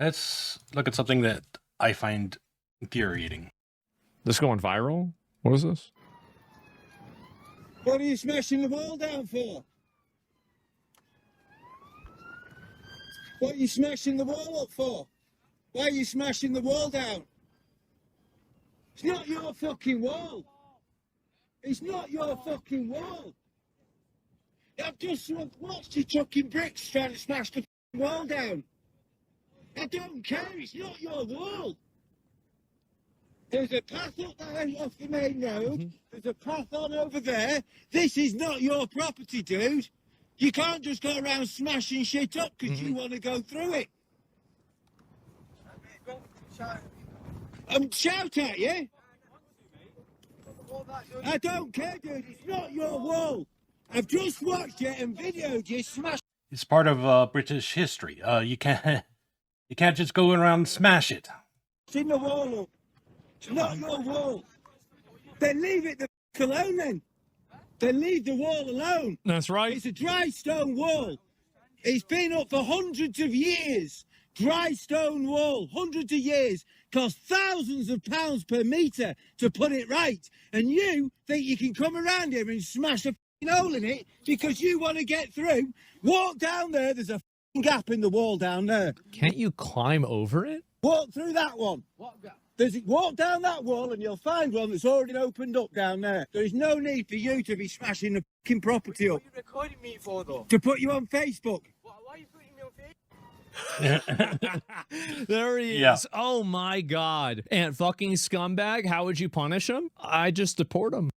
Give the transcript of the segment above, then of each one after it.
Let's look at something that I find infuriating. This going viral? What is this? What are you smashing the wall down for? What are you smashing the wall up for? Why are you smashing the wall down? It's not your fucking wall. It's not your fucking wall. I've just watched you chucking bricks trying to smash the wall down. I don't care, it's not your wall. There's a path up there off the main road. There's a path on over there. This is not your property, dude. You can't just go around smashing shit up because you want to go through it. Shout at you. I don't care, dude. It's not your wall. I've just watched it and videoed you smash. It's part of British history. You can't just go around and smash it. In the wall up. It's not your wall. Then leave it the alone then. Then leave the wall alone. That's right. It's a dry stone wall. It's been up for hundreds of years. Dry stone wall, hundreds of years. Cost thousands of pounds per metre to put it right. And you think you can come around here and smash a hole in it because you want to get through? Walk down there, there's a gap in the wall down there. Can't you climb over it? Walk through that one. What gap? Walk down that wall and you'll find one that's already opened up down there. There is no need for you to be smashing the fucking property up. What are you recording me for, though? To put you on Facebook. Why are you putting me on Facebook? There he is. Yeah. Oh my God. And fucking scumbag, how would you punish him? I just deport him.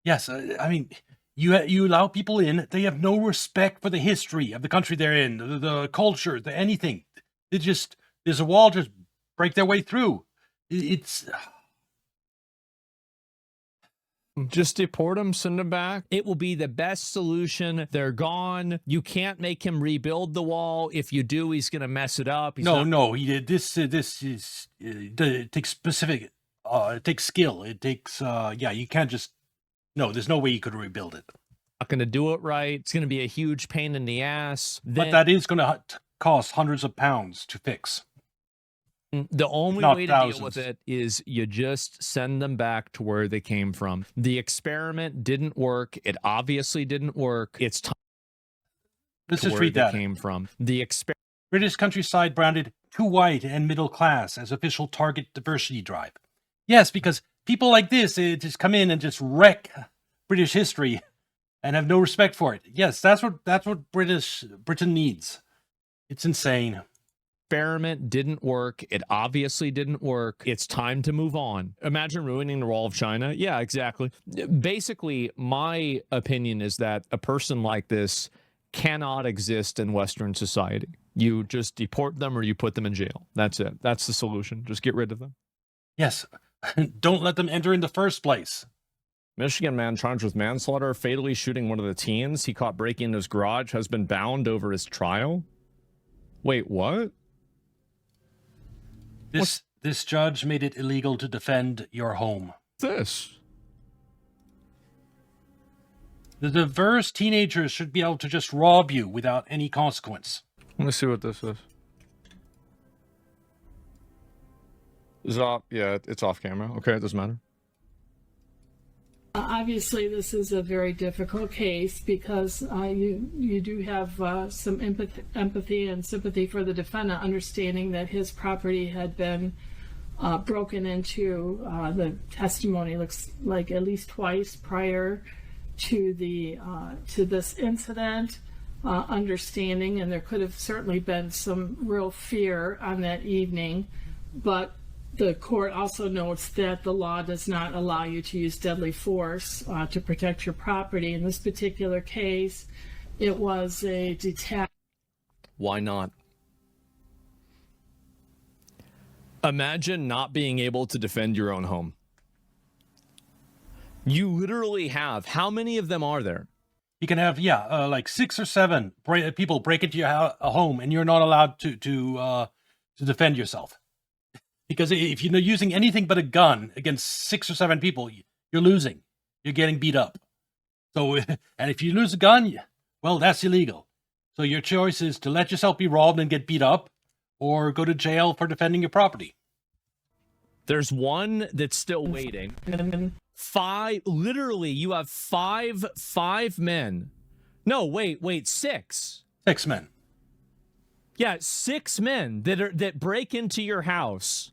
Yes, I mean, you allow people in. They have no respect for the history of the country they're in, the culture, anything. There's a wall, just break their way through. It's Just deport him, send him back. It will be the best solution. They're gone. You can't make him rebuild the wall. If you do, he's going to mess it up. no. This is it takes specific. It takes skill. It takes you can't just. No, there's no way you could rebuild it. Not going to do it right. It's going to be a huge pain in the ass. But that is going to cost hundreds of pounds to fix. The only Not way thousands. to deal with it is you just send them back to where they came from. The experiment didn't work. It obviously didn't work. It's time Let's to just where read they that. came from. The experiment. British countryside branded too white and middle class as official target diversity drive. Yes, because people like this just come in and just wreck British history and have no respect for it. Yes, that's what Britain needs. It's insane. Experiment didn't work. It obviously didn't work. It's time to move on. Imagine ruining the Wall of China. Yeah, exactly. Basically, my opinion is that a person like this cannot exist in Western society. You just deport them or you put them in jail. That's it. That's the solution. Just get rid of them. Yes, don't let them enter in the first place. Michigan man charged with manslaughter, fatally shooting one of the teens he caught breaking into his garage, has been bound over his trial. Wait, what? This judge made it illegal to defend your home. This? The diverse teenagers should be able to just rob you without any consequence. Let me see what this is. Is it off? Yeah, it's off camera. Okay, it doesn't matter. Obviously, this is a very difficult case because you do have some empathy and sympathy for the defendant, understanding that his property had been broken into. The testimony looks like at least twice prior to this incident. Understanding, and there could have certainly been some real fear on that evening, but the court also notes that the law does not allow you to use deadly force to protect your property. In this particular case, it was a detached. Why not? Imagine not being able to defend your own home. You literally have, how many of them are there? You can have, like 6 or 7 people break into your home, and you're not allowed to defend yourself. Because if you're using anything but a gun against 6 or 7 people, you're losing. You're getting beat up. So, and if you lose a gun, well, that's illegal. So your choice is to let yourself be robbed and get beat up, or go to jail for defending your property. There's one that's still waiting. Literally, you have five men. No, wait, six. 6 men. Yeah, 6 men that break into your house.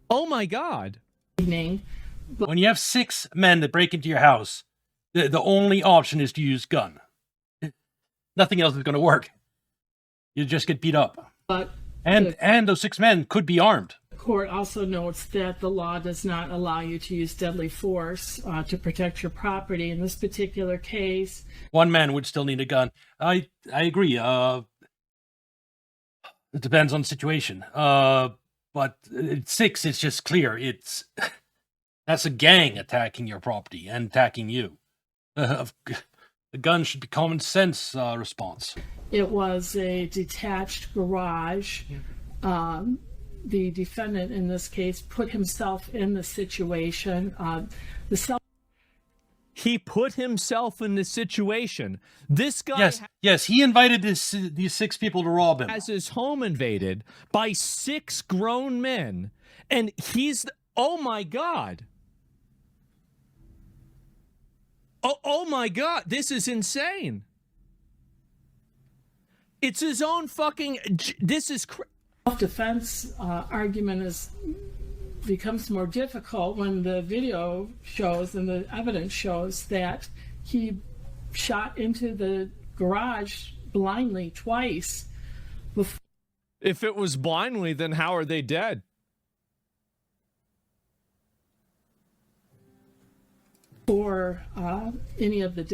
Oh my God. When you have 6 men that break into your house, the only option is to use gun. Nothing else is going to work. You just get beat up. But And those 6 men could be armed. the court also notes that the law does not allow you to use deadly force to protect your property. In this particular case, 1 man would still need a gun. I agree. It depends on the situation. But 6, it's just clear. That's a gang attacking your property and attacking you. The gun should be common sense response. it was a detached garage. The defendant in this case put himself in the situation. He put himself in the situation. This guy Yes, he invited these 6 people to rob him. has his home invaded by 6 grown men, and oh my God. Oh my God, this is insane. It's his own fucking, this is Self-defense argument becomes more difficult when the video shows and the evidence shows that he shot into the garage blindly twice. If it was blindly, then how are they dead? For any of the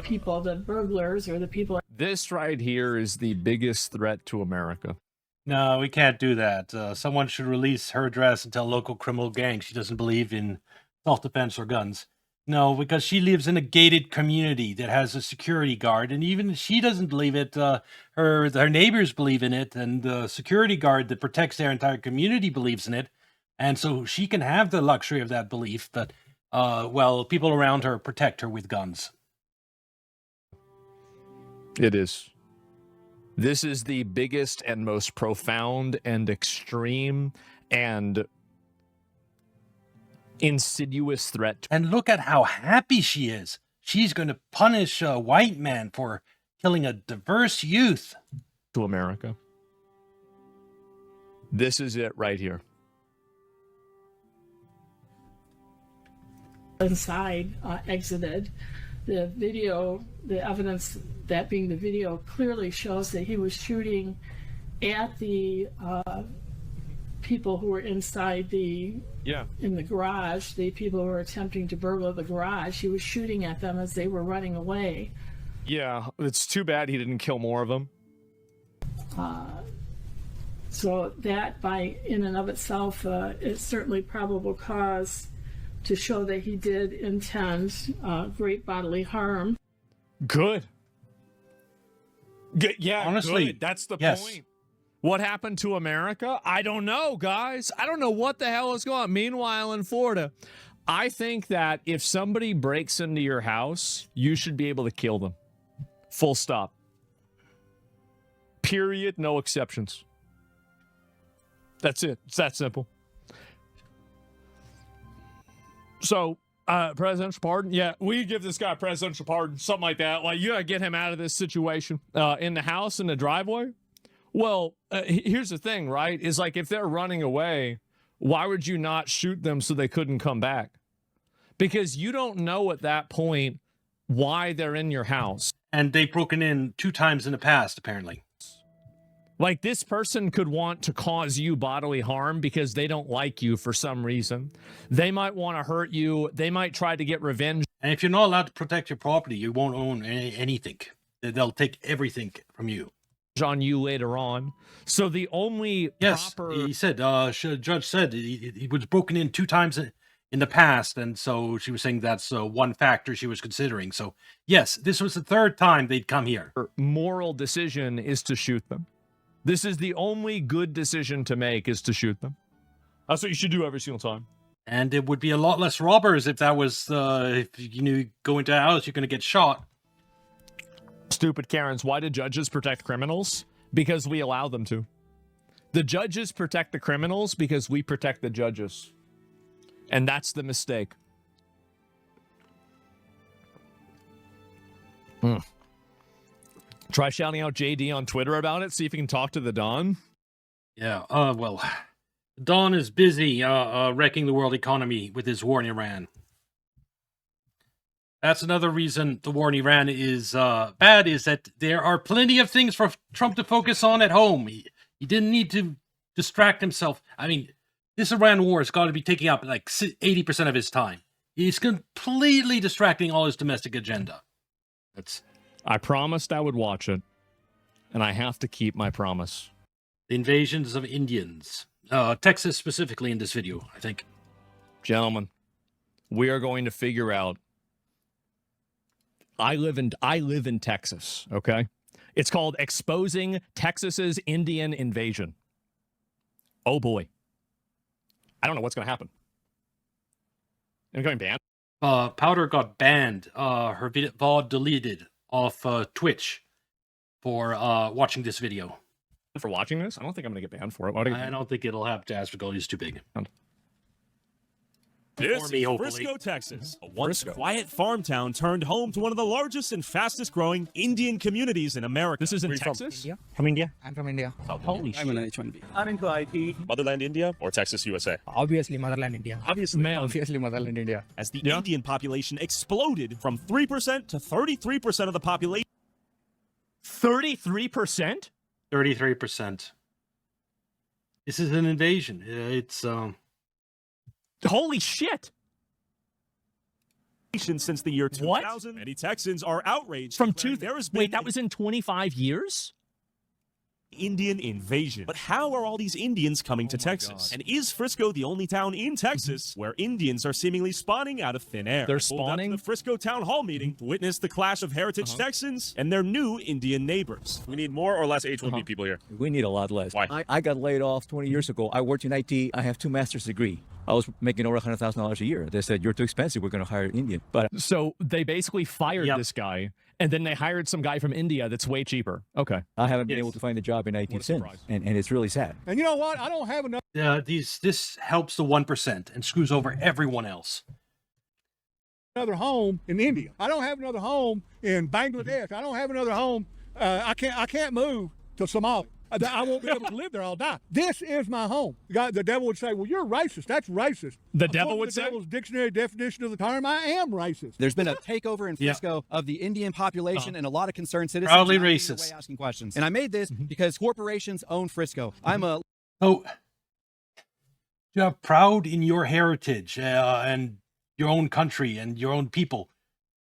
people, the burglars or the people. This right here is the biggest threat to America. No, we can't do that. Someone should release her address and tell local criminal gangs she doesn't believe in self-defense or guns. No, because she lives in a gated community that has a security guard, and even if she doesn't believe it, her neighbors believe in it, and the security guard that protects their entire community believes in it, and so she can have the luxury of that belief that, people around her protect her with guns. It is. This is the biggest and most profound and extreme and insidious threat. And look at how happy she is. She's going to punish a white man for killing a diverse youth. To America. This is it right here. Inside exited. The video, the evidence, that being the video, clearly shows that he was shooting at the people who were inside in the garage, the people who were attempting to burgle the garage. He was shooting at them as they were running away. Yeah, it's too bad he didn't kill more of them. So that, in and of itself, is certainly probable cause to show that he did intend great bodily harm. Good. Yeah, honestly, good. That's the yes. point. What happened to America? I don't know, guys. I don't know what the hell is going on. Meanwhile, in Florida, I think that if somebody breaks into your house, you should be able to kill them. Full stop. Period. No exceptions. That's it. It's that simple. So, presidential pardon? Yeah, we give this guy a presidential pardon, something like that. Like, you gotta get him out of this situation. In the house, in the driveway? Well, here's the thing, right? Is like, if they're running away, why would you not shoot them so they couldn't come back? Because you don't know at that point why they're in your house. And they've broken in 2 times in the past, apparently. Like, this person could want to cause you bodily harm because they don't like you for some reason. They might want to hurt you. They might try to get revenge. And if you're not allowed to protect your property, you won't own anything. They'll take everything from you. On you later on. So the only proper... he said, judge said it was broken in 2 times in the past, and so she was saying that's one factor she was considering. So, yes, this was the 3rd time they'd come here. Moral decision is to shoot them. This is the only good decision to make, is to shoot them. That's what you should do every single time. And it would be a lot less robbers if that was, if you go into a house, you're going to get shot. Stupid Karens. Why do judges protect criminals? Because we allow them to. The judges protect the criminals because we protect the judges. And that's the mistake. Try shouting out JD on Twitter about it. See if you can talk to the Don. Yeah, well, Don is busy wrecking the world economy with his war in Iran. That's another reason the war in Iran is bad, is that there are plenty of things for Trump to focus on at home. He didn't need to distract himself. I mean, this Iran war has got to be taking up like 80% of his time. He's completely distracting all his domestic agenda. I promised I would watch it, and I have to keep my promise. The invasions of Indians. Texas specifically in this video, I think. Gentlemen, we are going to figure out. I live in Texas, okay? It's called Exposing Texas's Indian Invasion. Oh boy. I don't know what's going to happen. Am I going banned? Powder got banned. Her VOD deleted off Twitch for watching this video. For watching this? I don't think I'm going to get banned for it. I don't think it'll happen to Astrogold. He's too big. This me, is hopefully. Frisco, Texas, a once quiet farm town turned home to one of the largest and fastest growing Indian communities in America. This is in Texas? From India? I'm from India. Holy shit. I'm an H1B. I'm into IT. Motherland India or Texas, USA? Obviously, Motherland India. Obviously, Man. Obviously, Motherland India. as the Indian population exploded from 3% to 33% of the population. 33%? 33%. This is an invasion. It's Holy shit. Since the year What? 2000, many Texans are outraged. From declaring two... there has been Wait, that was in 25 years? Indian invasion. But how are all these Indians coming to Texas? And is Frisco the only town in Texas where Indians are seemingly spawning out of thin air? They're I pulled up spawning? to the Frisco town hall meeting to witness the clash of heritage Texans and their new Indian neighbors. We need more or less H1B people here. We need a lot less. Why? I got laid off 20 years ago. I worked in IT. I have 2 master's degree. I was making over $100,000 a year. They said, you're too expensive. We're going to hire an Indian. But So they basically fired Yep. this guy, and then they hired some guy from India that's way cheaper. Okay. I haven't been Yes. able to find a job in IT What a since. surprise. And it's really sad. And you know what? I don't have enough. this helps the 1% and screws over everyone else. Another home in India. I don't have another home in Bangladesh. I don't have another home. I can't move to Somalia. I won't be able to live there. I'll die. This is my home. The devil would say, "Well, you're racist. That's racist." The According devil to would the say? devil's dictionary definition of the term, I am racist. There's been a takeover in Yeah. Frisco of the Indian population and a lot of concerned citizens. Proudly not getting racist. away asking questions. And I made this because corporations own Frisco. I'm a Oh, you're proud in your heritage and your own country and your own people.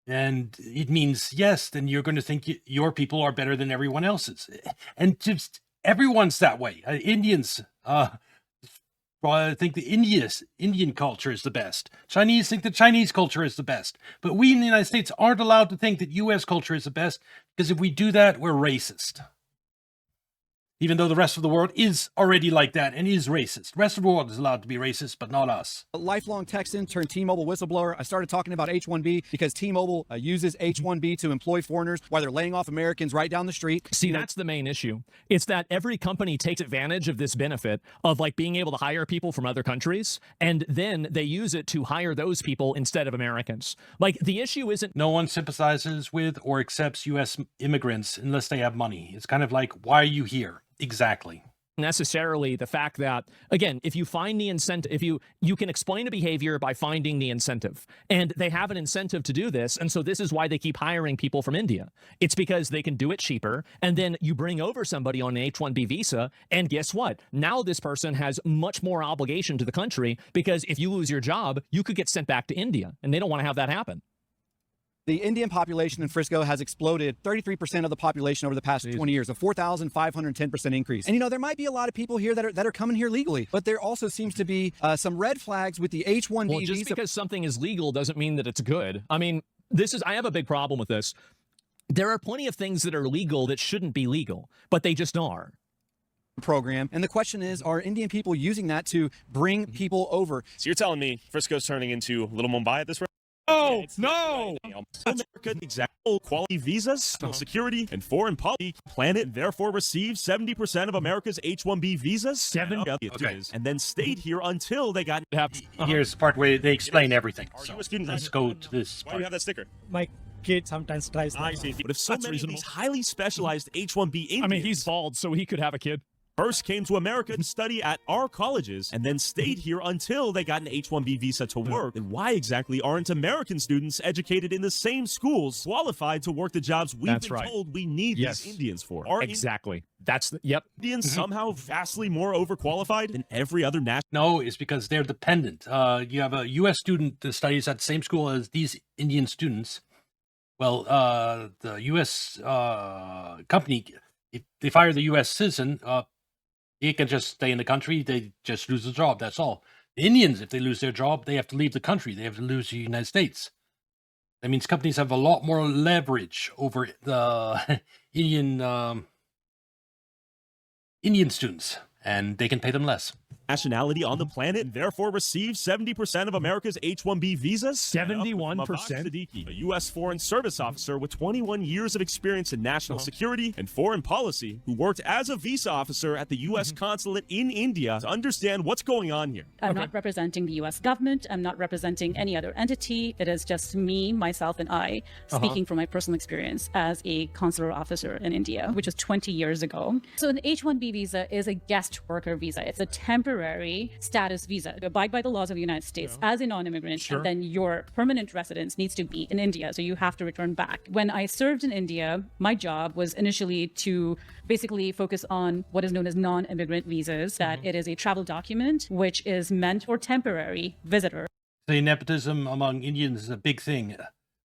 And it means, yes, then you're going to think your people are better than everyone else's. And just everyone's that way. Indians think the Indian culture is the best. Chinese think the Chinese culture is the best. But we in the United States aren't allowed to think that U.S. culture is the best, because if we do that, we're racist. Even though the rest of the world is already like that and is racist. The rest of the world is allowed to be racist, but not us. lifelong Texan turned T-Mobile whistleblower. I started talking about H-1B because T-Mobile uses H-1B to employ foreigners while they're laying off Americans right down the street. See, that's the main issue. It's that every company takes advantage of this benefit of like being able to hire people from other countries, and then they use it to hire those people instead of Americans. Like, the issue isn't No one sympathizes with or accepts U.S. immigrants unless they have money. It's kind of like, why are you here? Exactly. necessarily the fact that, again, if you find the incentive, if you can explain a behavior by finding the incentive, and they have an incentive to do this, and so this is why they keep hiring people from India. It's because they can do it cheaper, and then you bring over somebody on an H-1B visa, and guess what? Now this person has much more obligation to the country, because if you lose your job, you could get sent back to India, and they don't want to have that happen. The Indian population in Frisco has exploded 33% of the population over the past 20 years, a 4,510% increase. And, you know, there might be a lot of people here that are coming here legally, but there also seems to be some red flags with the H-1B Well, just visa. because something is legal doesn't mean that it's good. I mean, I have a big problem with this. There are plenty of things that are legal that shouldn't be legal, but they just are. Program. And the question is, are Indian people using that to bring people over? So you're telling me Frisco's turning into Little Mumbai at this rate? Oh, no! America example quality visas, security, and foreign policy planet, and therefore receive 70% of America's H-1B visas. Okay. And then stayed here until they got. Here's the part where they explain everything. Are So you a student? let's go to this Why do you part. have that sticker? My kid sometimes tries. I see. But if so That's many of reasonable. these highly specialized H-1B Indians I mean, he's bald, so he could have a kid. first came to America to study at our colleges and then stayed here until they got an H-1B visa to work, then why exactly aren't American students educated in the same schools qualified to work the jobs we've That's been right. told we need Yes. these Indians for? Are Exactly. That's the, yep. Indians somehow vastly more overqualified than every other national? No, it's because they're dependent. You have a U.S. student that studies at the same school as these Indian students. Well, the U.S. Company, if they fire the U.S. citizen, he can just stay in the country. They just lose the job. That's all. The Indians, if they lose their job, they have to leave the country. They have to lose the United States. That means companies have a lot more leverage over the Indian students, and they can pay them less. Nationality on the planet and therefore receive 70% of America's H-1B visas? 71%? Siddiqui, a U.S. Foreign Service officer with 21 years of experience in national security and foreign policy, who worked as a visa officer at the U.S. consulate in India to understand what's going on here. I'm not representing the U.S. government. I'm not representing any other entity. It is just me, myself, and I speaking from my personal experience as a consular officer in India, which was 20 years ago. So an H-1B visa is a guest worker visa. It's a temporary status visa. You abide by the laws of the United States as a non-immigrant, and then your permanent residence needs to be in India, so you have to return back. When I served in India, my job was initially to basically focus on what is known as non-immigrant visas, that it is a travel document which is meant for temporary visitors. The nepotism among Indians is a big thing,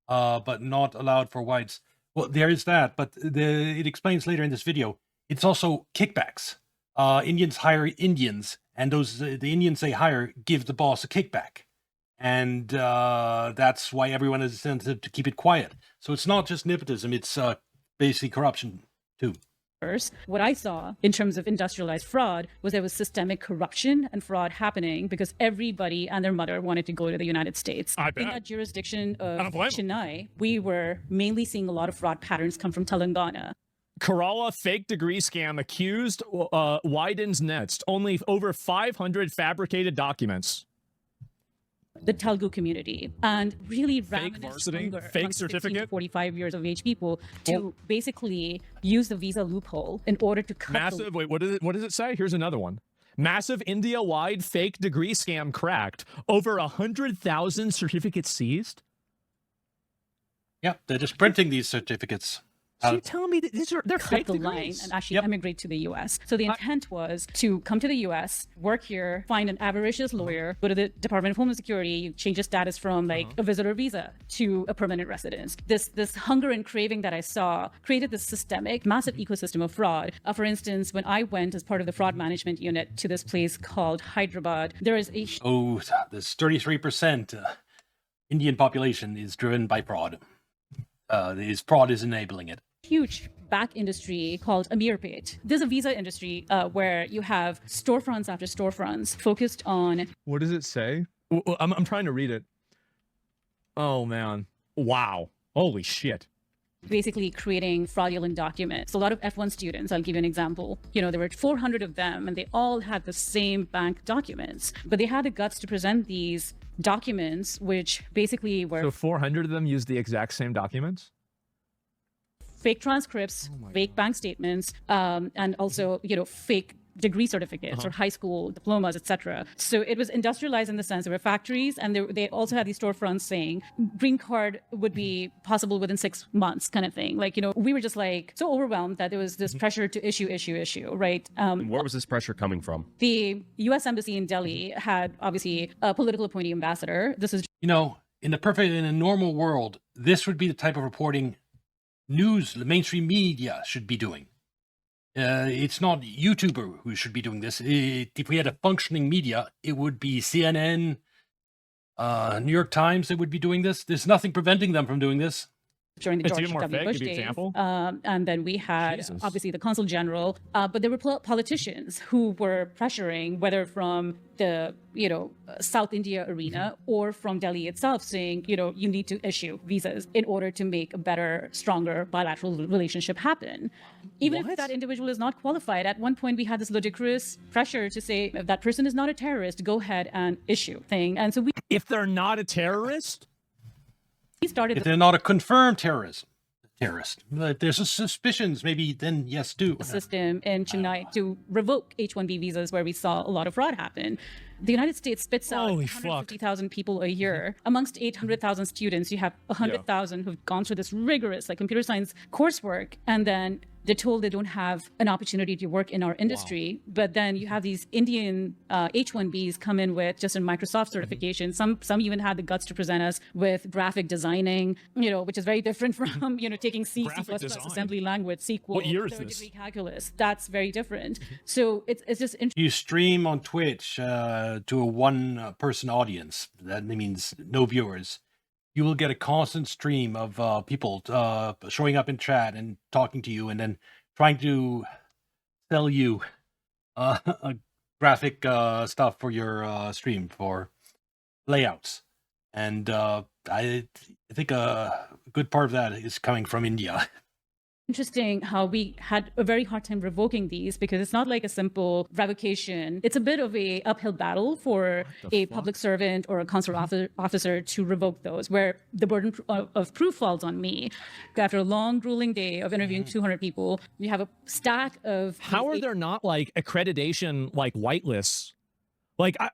but not allowed for whites. Well, there is that, but it explains later in this video. It's also kickbacks. Indians hire Indians, and the Indians they hire give the boss a kickback, and that's why everyone is incentive to keep it quiet. So it's not just nepotism; it's basically corruption too. What I saw in terms of industrialized fraud was there was systemic corruption and fraud happening because everybody and their mother wanted to go to the United States. I bet. In that jurisdiction of don't blame 'em. Chennai, we were mainly seeing a lot of fraud patterns come from Telangana. Kerala fake degree scam accused widens next. Only over 500 fabricated documents. The Telugu community, and really Fake ravenous varsity, hunger fake amongst 16 to certificate. 45 years of age people to basically use the visa loophole in order to cut Massive. Wait, what does it say? Here's another one. Massive India-wide fake degree scam cracked. Over 100,000 certificates seized. Yeah, they're just printing these certificates. So you're telling me that they're cut fake the line degrees? and actually Yep. emigrate to the US. So the intent was to come to the US, work here, find an avaricious lawyer, go to the Department of Homeland Security, change your status from like a visitor visa to a permanent residence. This hunger and craving that I saw created this systemic, massive ecosystem of fraud. For instance, when I went as part of the fraud management unit to this place called Hyderabad, there is a Oh, this 33% Indian population is driven by fraud. Fraud is enabling it. huge back industry called Amirpet. There's a visa industry where you have storefronts after storefronts focused on. What does it say? I'm trying to read it. Oh man! Wow! Holy shit! Basically creating fraudulent documents. A lot of F1 students, I'll give you an example. You know, there were 400 of them and they all had the same bank documents, but they had the guts to present these documents, which basically were So 400 of them use the exact same documents. fake transcripts, fake bank statements, and also, you know, fake degree certificates or high school diplomas, etc. So it was industrialized in the sense there were factories, and they also had these storefronts saying green card would be possible within 6 months, kind of thing. Like, you know, we were just like so overwhelmed that there was this pressure to issue, right? Where was this pressure coming from? The U.S. Embassy in Delhi had obviously a political appointee ambassador. This is You know, in a normal world, this would be the type of reporting news, the mainstream media should be doing. It's not YouTuber who should be doing this. If we had a functioning media, it would be CNN, New York Times that would be doing this. There's nothing preventing them from doing this. during the It's George even more W. vague. Bush Give you an days. example. And then we had Jesus. obviously the consul general, but there were politicians who were pressuring, whether from the South India arena or from Delhi itself, saying you need to issue visas in order to make a better, stronger bilateral relationship happen. Even if that individual is not qualified, at one point we had this ludicrous pressure to say if that person is not a terrorist, go ahead and issue thing. And so if they're not a terrorist, we started. If they're not a confirmed terrorist, if there's a suspicions, maybe then yes, do. The system in Chennai to revoke H-1B visas where we saw a lot of fraud happen. The United States spits out 150,000 people a year. Amongst 800,000 students, you have 100,000 who've gone through this rigorous computer science coursework, and then they're told they don't have an opportunity to work in our industry. But then you have these Indian H-1Bs come in with just a Microsoft certification. Some even had the guts to present us with graphic designing, which is very different from taking C++ assembly language, SQL, what year is third this? degree calculus. That's very different. So it's just interesting. You stream on Twitch to a one-person audience. That means no viewers. You will get a constant stream of people showing up in chat and talking to you, and then trying to sell you graphic stuff for your stream, for layouts. And I think a good part of that is coming from India. Interesting how we had a very hard time revoking these, because it's not like a simple revocation. It's a bit of a uphill battle for a public servant or a consular officer to revoke those, where the burden of proof falls on me. After a long, grueling day of interviewing 200 people, you have a stack of... How are there not accreditation whitelists?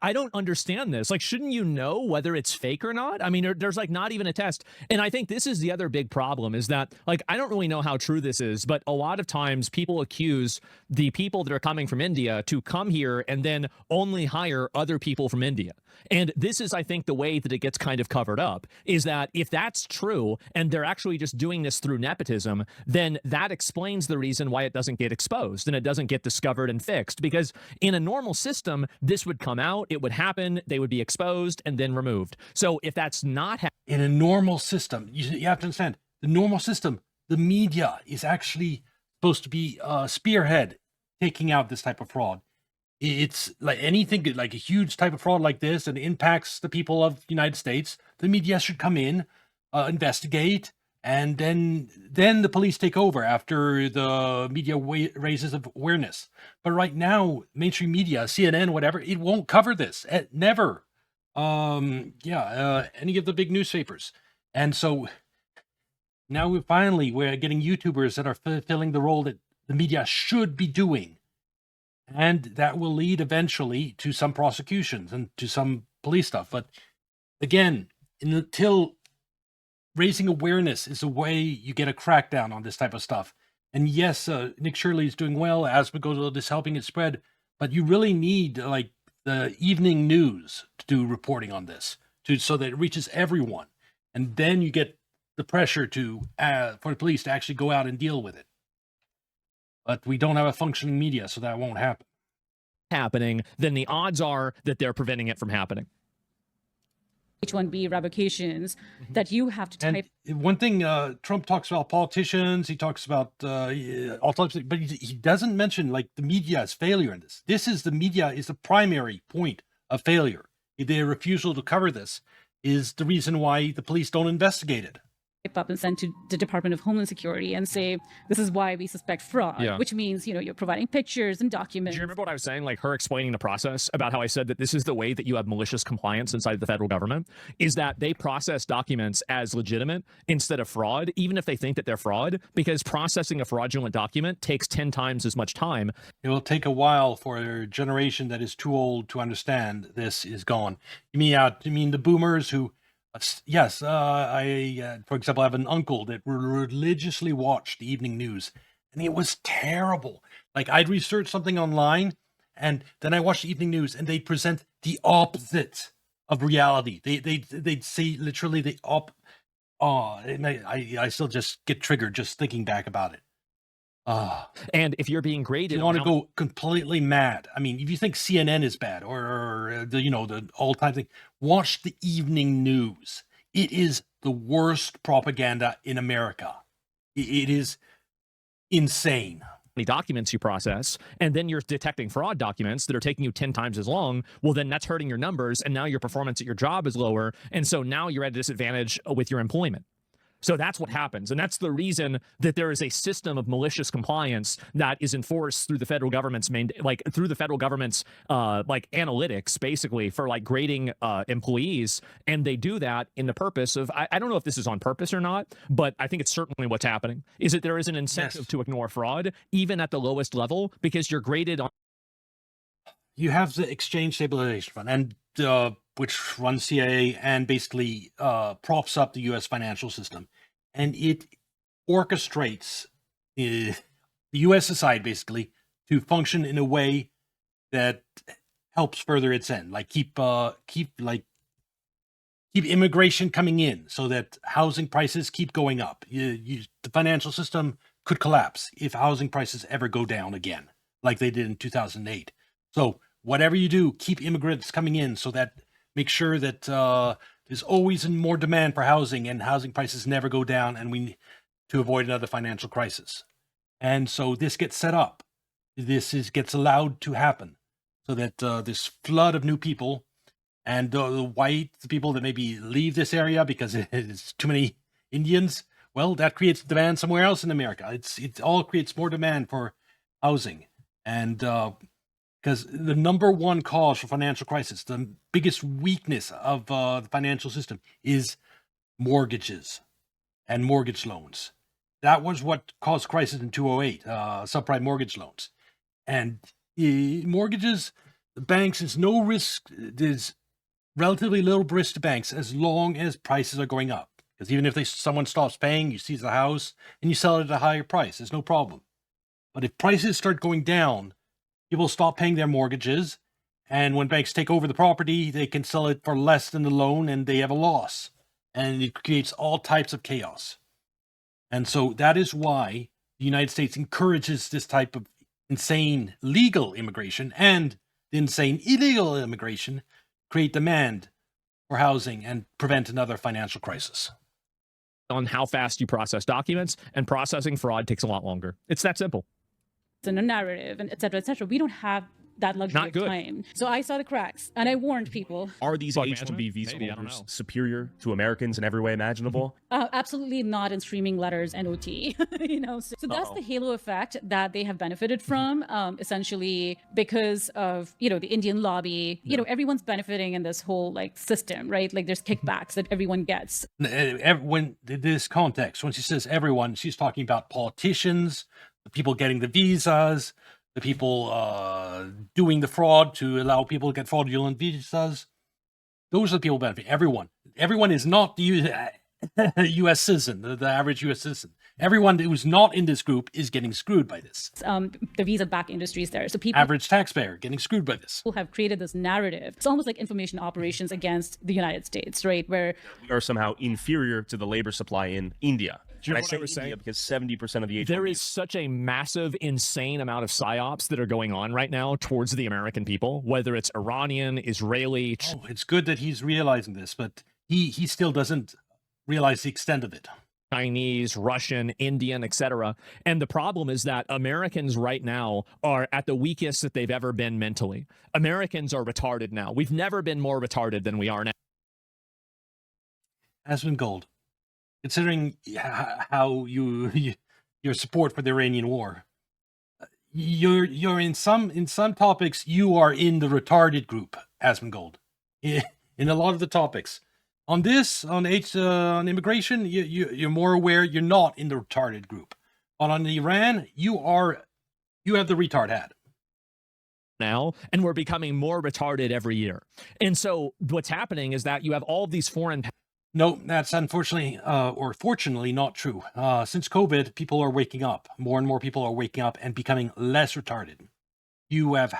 I don't understand this. Shouldn't you know whether it's fake or not? I mean, there's not even a test. And I think this is the other big problem, is that I don't really know how true this is, but a lot of times people accuse the people that are coming from India to come here and then only hire other people from India. And this is, I think, the way that it gets kind of covered up, is that if that's true and they're actually just doing this through nepotism, then that explains the reason why it doesn't get exposed and it doesn't get discovered and fixed. Because in a normal system, this would come out, it would happen, they would be exposed and then removed. So if that's not in a normal system, you have to understand, the normal system, the media is actually supposed to be spearhead taking out this type of fraud. It's like anything, like a huge type of fraud like this, and impacts the people of the United States. The media should come in, investigate, and then the police take over after the media raises awareness. But right now, mainstream media, CNN, whatever, it won't cover this. Never. Any of the big newspapers. And so now we're getting YouTubers that are fulfilling the role that the media should be doing. And that will lead eventually to some prosecutions and to some police stuff. But again, until raising awareness is a way you get a crackdown on this type of stuff. And yes, Nick Shirley is doing well, as Aspergillus is helping it spread, but you really need the evening news to do reporting on this, so that it reaches everyone. And then you get the pressure for the police to actually go out and deal with it. But we don't have a functioning media, so that won't happen. Happening, then the odds are that they're preventing it from happening. H-1B revocations that you have to type. And one thing, Trump talks about politicians, he talks about all types of, but he doesn't mention the media's failure in this. The media is the primary point of failure. Their refusal to cover this is the reason why the police don't investigate it. Up and send to the Department of Homeland Security and say, this is why we suspect fraud, which means, you're providing pictures and documents. Do you remember what I was saying? Her explaining the process about how I said that this is the way that you have malicious compliance inside the federal government, is that they process documents as legitimate instead of fraud, even if they think that they're fraud, because processing a fraudulent document takes 10 times as much time. It will take a while for a generation that is too old to understand this is gone. You mean the boomers who... Yes, I, for example, have an uncle that religiously watched the evening news, and it was terrible. I'd research something online, and then I watched the evening news, and they'd present the opposite of reality. They'd say literally the I still just get triggered just thinking back about it. And if you're being graded, you want to go completely mad. I mean, if you think CNN is bad or the all-time thing, watch the evening news. It is the worst propaganda in America. It is insane. Documents you process, and then you're detecting fraud documents that are taking you 10 times as long, well, then that's hurting your numbers, and now your performance at your job is lower, and so now you're at a disadvantage with your employment. So that's what happens, and that's the reason that there is a system of malicious compliance that is enforced through the federal government's analytics, basically, for like grading employees, and they do that in the purpose of, I don't know if this is on purpose or not, but I think it's certainly what's happening, is that there is an incentive to ignore fraud, even at the lowest level, because you're graded on. You have the Exchange Stabilization Fund, and which runs CIA and basically props up the U.S. financial system, and it orchestrates the U.S. society basically to function in a way that helps further its end, like keep immigration coming in, so that housing prices keep going up. The financial system could collapse if housing prices ever go down again, like they did in 2008. So whatever you do, keep immigrants coming in, so that make sure that there's always more demand for housing, and housing prices never go down, and we to avoid another financial crisis. And so this gets set up. Gets allowed to happen, so that this flood of new people, and the white people that maybe leave this area because it's too many Indians, well, that creates demand somewhere else in America. It all creates more demand for housing, and because the number one cause for financial crisis, the biggest weakness of the financial system, is mortgages and mortgage loans. That was what caused crisis in 2008, subprime mortgage loans. And mortgages, the banks, there's no risk, there's relatively little risk to banks as long as prices are going up. Because even if someone stops paying, you seize the house and you sell it at a higher price, there's no problem. But if prices start going down, people stop paying their mortgages, and when banks take over the property, they can sell it for less than the loan, and they have a loss. And it creates all types of chaos. And so that is why the United States encourages this type of insane legal immigration, and the insane illegal immigration create demand for housing and prevent another financial crisis. On how fast you process documents, and processing fraud takes a lot longer. It's that simple. And a narrative, and et cetera, we don't have that luxury of time. So I saw the cracks, and I warned people. Are these H-1B visa holders superior to Americans in every way imaginable? Absolutely not in streaming letters and OT. So that's the halo effect that they have benefited from, essentially because of the Indian lobby. Everyone's benefiting in this whole system, right? Like there's kickbacks that everyone gets. When this context, when she says everyone, she's talking about politicians, the people getting the visas, the people doing the fraud to allow people to get fraudulent visas. Those are the people benefiting. Everyone is not the U.S. citizen, the average U.S. citizen. Everyone who's not in this group is getting screwed by this. The visa-backed industries there. So people, average taxpayer, getting screwed by this. People have created this narrative. It's almost like information operations against the United States, right? Where we are somehow inferior to the labor supply in India. And I say India because 70% of the H-1B. There is such a massive, insane amount of psyops that are going on right now towards the American people, whether it's Iranian, Israeli. Oh, it's good that he's realizing this, but he still doesn't realize the extent of it. Chinese, Russian, Indian, etc. And the problem is that Americans right now are at the weakest that they've ever been mentally. Americans are retarded now. We've never been more retarded than we are now. Aspen Gold, considering how your support for the Iranian war, you're in some topics you are in the retarded group, Aspen Gold. In a lot of the topics. On this, on immigration, you're more aware you're not in the retarded group. But on Iran, you have the retard hat. Now, and we're becoming more retarded every year. And so what's happening is that you have all these foreign... No, that's unfortunately, or fortunately, not true. Since COVID, people are waking up. More and more people are waking up and becoming less retarded. You have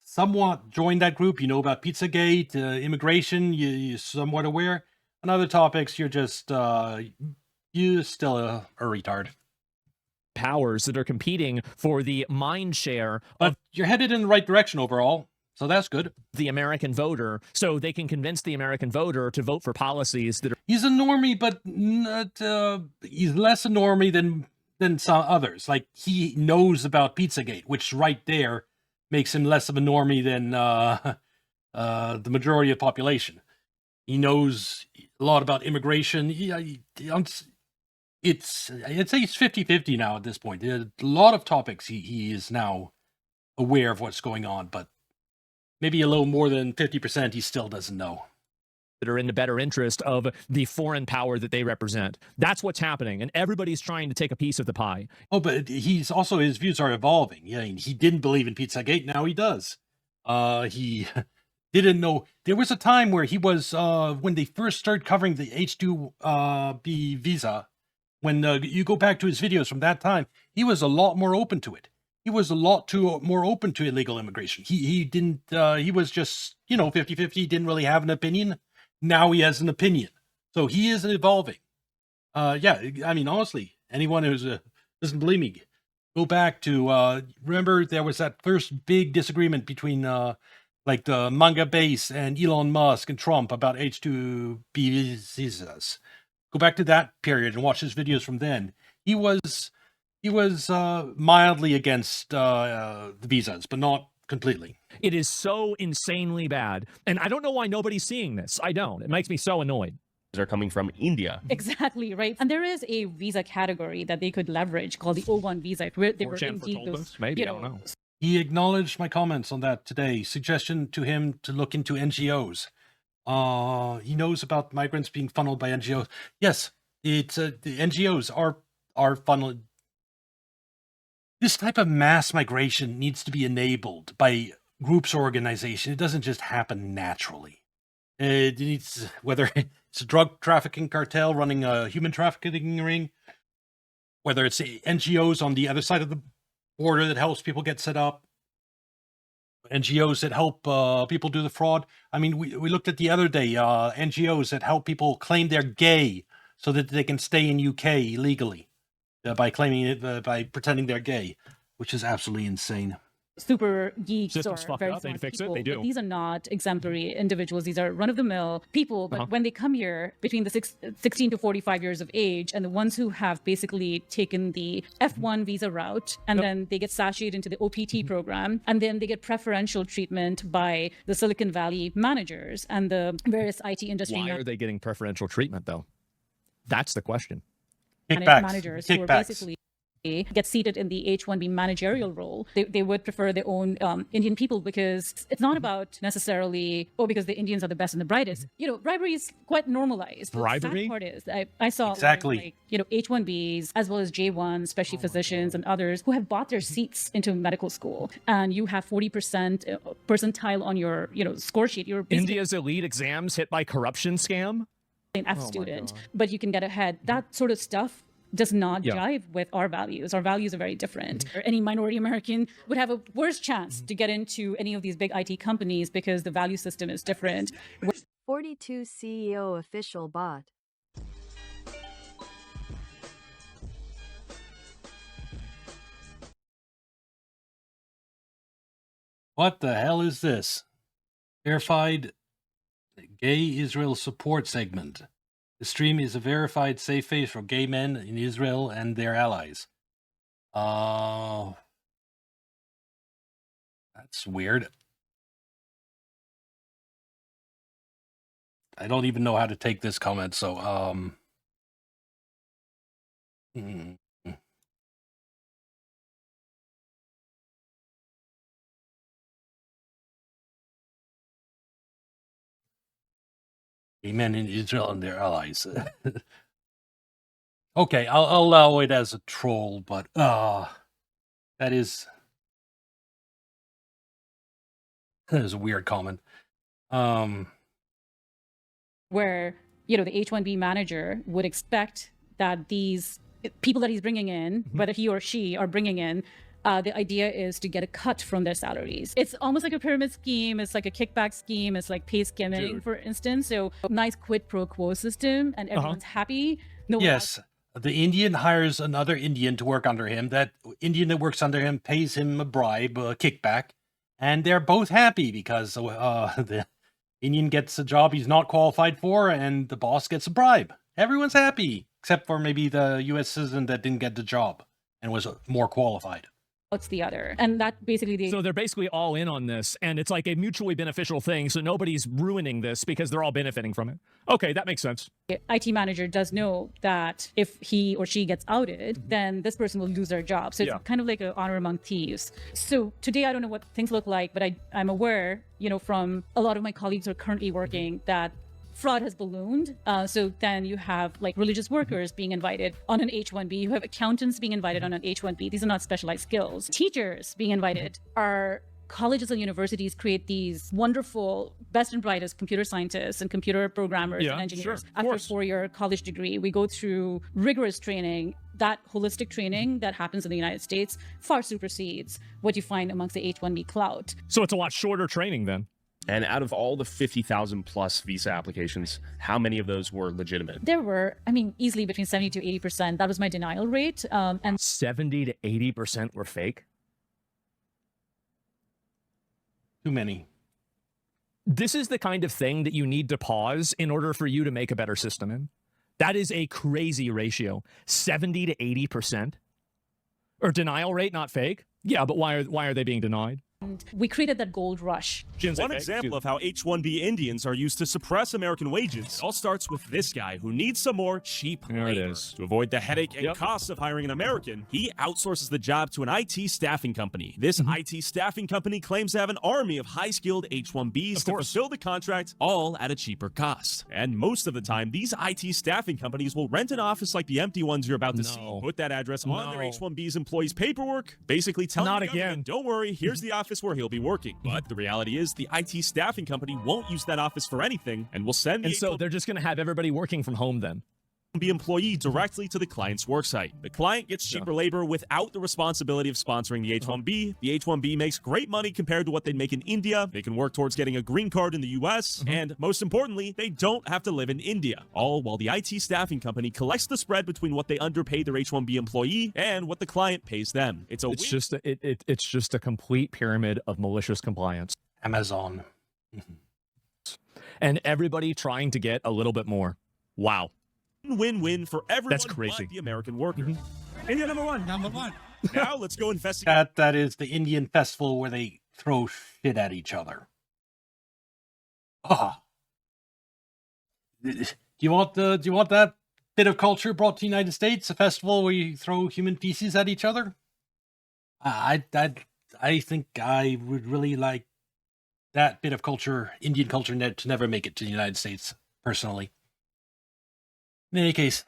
somewhat joined that group. You know about Pizzagate, immigration, you're somewhat aware. On other topics, you're just, you're still a retard. Powers that are competing for the mind share. But you're headed in the right direction overall. So that's good. The American voter, so they can convince the American voter to vote for policies that are. He's a normie, but not, he's less a normie than some others. Like, he knows about Pizzagate, which right there makes him less of a normie than the majority of the population. He knows a lot about immigration. I'd say it's 50-50 now at this point. There are a lot of topics he is now aware of what's going on, but maybe a little more than 50% he still doesn't know. That are in the better interest of the foreign power that they represent. That's what's happening, and everybody's trying to take a piece of the pie. Oh, but he's also, his views are evolving. Yeah, he didn't believe in Pizzagate, now he does. He didn't know. There was a time where he was, when they first started covering the H-2B visa, when you go back to his videos from that time, he was a lot more open to it. He was a lot more open to illegal immigration. He didn't, he was just, 50-50, didn't really have an opinion. Now he has an opinion. So he is evolving. Yeah, I mean, honestly, anyone who doesn't believe me, go back to, remember there was that first big disagreement between, like the manga base and Elon Musk and Trump about H-2B visas. Go back to that period and watch his videos from then. He was mildly against the visas, but not completely. It is so insanely bad. And I don't know why nobody's seeing this. I don't. It makes me so annoyed. Are coming from India. Exactly, right. And there is a visa category that they could leverage called the O1 visa. Where they were indeed those, maybe, I don't know. He acknowledged my comments on that today. Suggestion to him to look into NGOs. He knows about migrants being funneled by NGOs. Yes, it's the NGOs are funneled. This type of mass migration needs to be enabled by groups or organizations. It doesn't just happen naturally. It needs, whether it's a drug trafficking cartel running a human trafficking ring, whether it's NGOs on the other side of the border that helps people get set up, NGOs that help people do the fraud. I mean, we looked at the other day, NGOs that help people claim they're gay so that they can stay in UK legally by claiming it, by pretending they're gay, which is absolutely insane. Super geeks Systems or fuck very up, they smart fix it, people. they do. But these are not exemplary individuals. These are run-of-the-mill people. But when they come here between the 16 to 45 years of age, and the ones who have basically taken the F1 visa route, and then they get sashayed into the OPT program, and then they get preferential treatment by the Silicon Valley managers and the various IT industry Why are they getting preferential treatment, though? That's the question. managers who are basically get seated in the H-1B managerial role. They would prefer their own Indian people, because it's not about necessarily, because the Indians are the best and the brightest. Bribery is quite normalized. Bribery? The sad part is, I saw Exactly. H-1Bs as well as J-1s, especially physicians and others who have bought their seats into medical school, and you have 40% percentile on your score sheet. You're basically India's elite exams hit by corruption scam? an F student, but you can get ahead. That sort of stuff does not jive with our values. Our values are very different. Any minority American would have a worse chance to get into any of these big IT companies because the value system is different. 42 CEO official bot. What the hell is this? Verified gay Israel support segment. The stream is a verified safe space for gay men in Israel and their allies. That's weird. I don't even know how to take this comment, so gay men in Israel and their allies. Okay, I'll allow it as a troll, but that is a weird comment. Where the H-1B manager would expect that these people that he's bringing in, whether he or she are bringing in, the idea is to get a cut from their salaries. It's almost like a pyramid scheme. It's like a kickback scheme. It's like pay skimming, for instance. So nice quid pro quo system, and everyone's happy. No one Yes, the Indian hires another Indian to work under him. That Indian that works under him pays him a bribe, a kickback, and they're both happy because the Indian gets a job he's not qualified for, and the boss gets a bribe. Everyone's happy, except for maybe the U.S. citizen that didn't get the job and was more qualified. What's the other? And that basically So they're basically all in on this, and it's like a mutually beneficial thing, so nobody's ruining this because they're all benefiting from it. Okay, that makes sense. IT manager does know that if he or she gets outed, then this person will lose their job. So it's kind of like an honor among thieves. So today, I don't know what things look like, but I'm aware, from a lot of my colleagues who are currently working that fraud has ballooned. So then you have like religious workers being invited on an H-1B. You have accountants being invited on an H-1B. These are not specialized skills. Teachers being invited. Our colleges and universities create these wonderful, best and brightest computer scientists and computer programmers and engineers. After a 4-year college degree, we go through rigorous training. That holistic training that happens in the United States far supersedes what you find amongst the H-1B clout. So it's a lot shorter training then. And out of all the 50,000 plus visa applications, how many of those were legitimate? There were, easily between 70 to 80%. That was my denial rate. And 70 to 80% were fake? Too many. This is the kind of thing that you need to pause in order for you to make a better system in. That is a crazy ratio. 70 to 80%? Or denial rate, not fake? Yeah, but why are they being denied? We created that gold rush. One example of how H-1B Indians are used to suppress American wages all starts with this guy who needs some more cheap labor. To avoid the headache and costs of hiring an American, he outsources the job to an IT staffing company. This IT staffing company claims to have an army of high-skilled H-1Bs to fulfill the contract, all at a cheaper cost. And most of the time, these IT staffing companies will rent an office like the empty ones you're about to see, put that address on their H-1B's employees' paperwork, basically telling the government, don't worry, here's the office where he'll be working. But the reality is the IT staffing company won't use that office for anything and will send the so they're just going to have everybody working from home then. H-1B employee directly to the client's worksite. The client gets cheaper labor without the responsibility of sponsoring the H-1B. The H-1B makes great money compared to what they'd make in India. They can work towards getting a green card in the US. And most importantly, they don't have to live in India. All while the IT staffing company collects the spread between what they underpay their H-1B employee and what the client pays them. It's just a complete pyramid of malicious compliance. Amazon. And everybody trying to get a little bit more. Wow. Win-win for everyone. That's crazy. But the American worker. India number one. Now let's go investigate. That is the Indian festival where they throw shit at each other. Do you want that bit of culture brought to the United States? A festival where you throw human feces at each other? I think I would really like that bit of culture, Indian culture, to never make it to the United States, personally. In any case,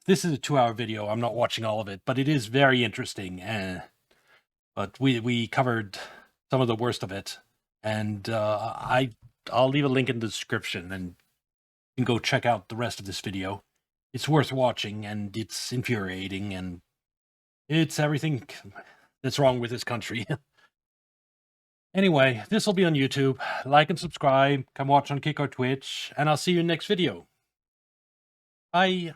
this is a 2-hour video. I'm not watching all of it, but it is very interesting. But we covered some of the worst of it, and I'll leave a link in the description, and you can go check out the rest of this video. It's worth watching, and it's infuriating, and it's everything that's wrong with this country. Anyway, this will be on YouTube. Like and subscribe. Come watch on Kick or Twitch, and I'll see you in the next video. Bye.